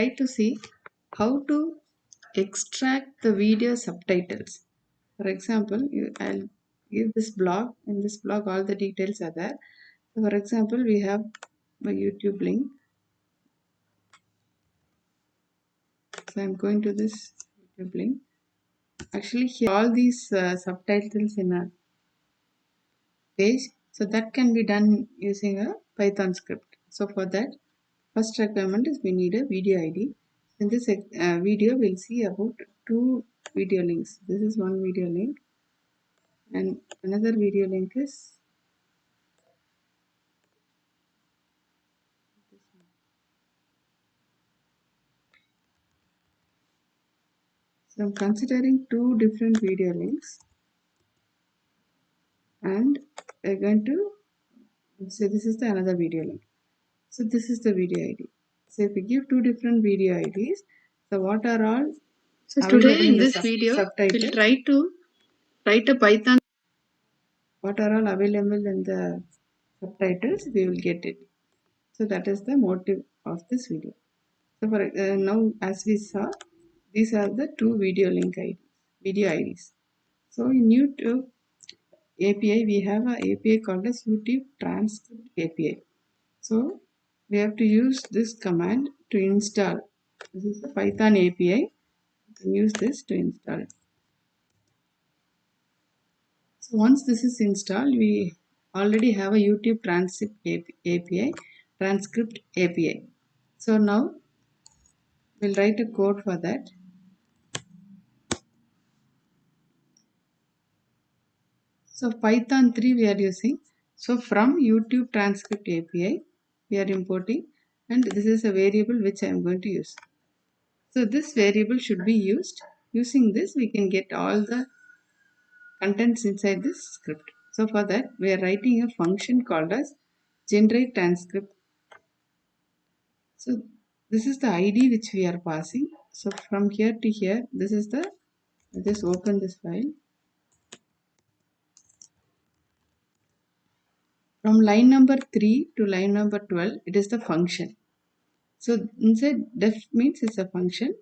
try to see how to extract the video subtitles. For example, I'll give this blog. In this blog, all the details are there. So for example, we have a YouTube link. So I'm going to this YouTube link. Actually, here all these subtitles in a page. So that can be done using a Python script. So for that, first requirement is we need a video ID. In this video, we'll see about two video links. This is one video link, and another video link is this one. So I'm considering two different video links, and we're going to say this is the another video link. So this is the video ID. So if we give two different video IDs, so what are all So today in this video, we'll try to write a Python. What are all available in the subtitles, we will get it. So that is the motive of this video. So for now, as we saw, these are the two video link IDs, video IDs. So in YouTube API, we have an API called as YouTube Transcript API. So we have to use this command to install. This is the Python API. You can use this to install it. So once this is installed, we already have a YouTube transcript API. So now we'll write a code for that. So Python 3 we are using. So from YouTube transcript API, we are importing, and this is a variable which I am going to use. So this variable should be used. Using this, we can get all the contents inside this script. So for that, we are writing a function called as generate transcript. So this is the ID which we are passing. So from here to here, this is the, just open this file. From line number 3 to line number 12, it is the function. So inside def means it's a function.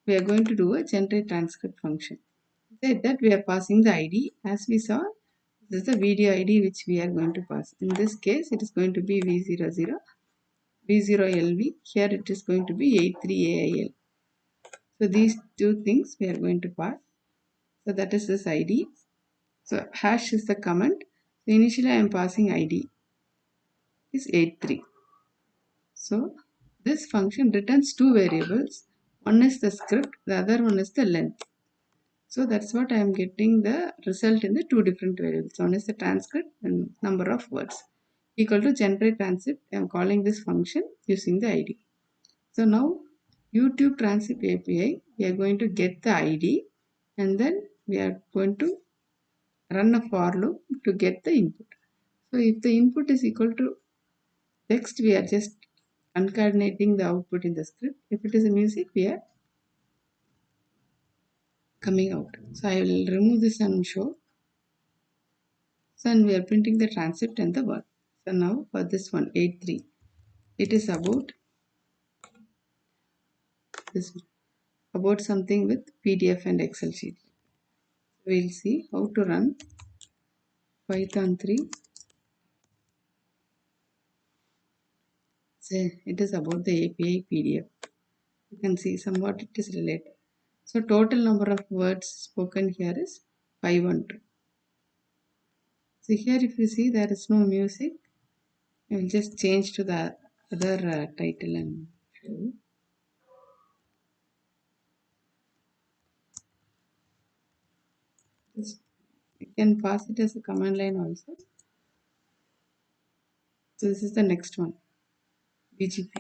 We are going to do a generate transcript function. Inside that we are passing the ID. As we saw, this is the video ID which we are going to pass. In this case, it is going to be V00, V0LV. Here it is going to be 83AIL. So these two things we are going to pass. So that is this ID. So hash is the comment. So initially I am passing ID is 83. So this function returns two variables. One is the script, the other one is the length. So that's what I am getting the result in the two different variables. One is the transcript and number of words. Equal to generate transcript. I am calling this function using the ID. So now YouTube transcript API, we are going to get the ID, and then we are going to run a for loop to get the input. So if the input is equal to text, we are just concatenating the output in the script. If it is a music, we are coming out. So I will remove this and show. So and we are printing the transcript and the word. So now for this one, 83, it is about this, about something with PDF and Excel sheet. We will see how to run Python 3. So it is about the API PDF. You can see somewhat it is related. So total number of words spoken here is 512. So here if you see there is no music, I will just change to the other title and show you. You can pass it as a command line also. So this is the next one, BGP.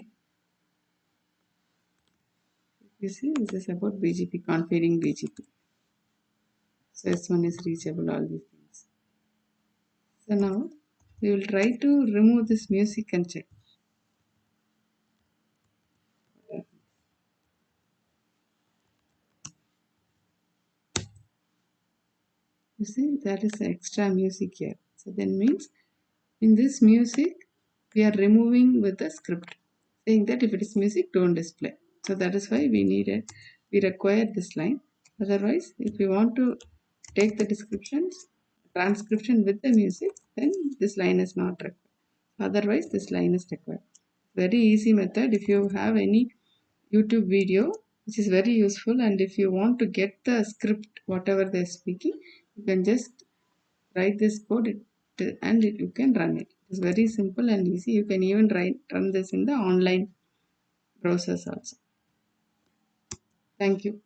You see this is about BGP, configuring BGP. So this one is reachable, all these things. So now we will try to remove this music and check. You see that is extra music here. So then means in this music we are removing with the script, saying that if it is music, don't display. So that is why we require this line. Otherwise, if you want to take the transcription with the music, then this line is not required. Otherwise, this line is required. Very easy method. If you have any YouTube video, which is very useful, and if you want to get the script, whatever they're speaking, you can just write this code and you can run it. It's very simple and easy. You can even run this in the online browsers also. Thank you.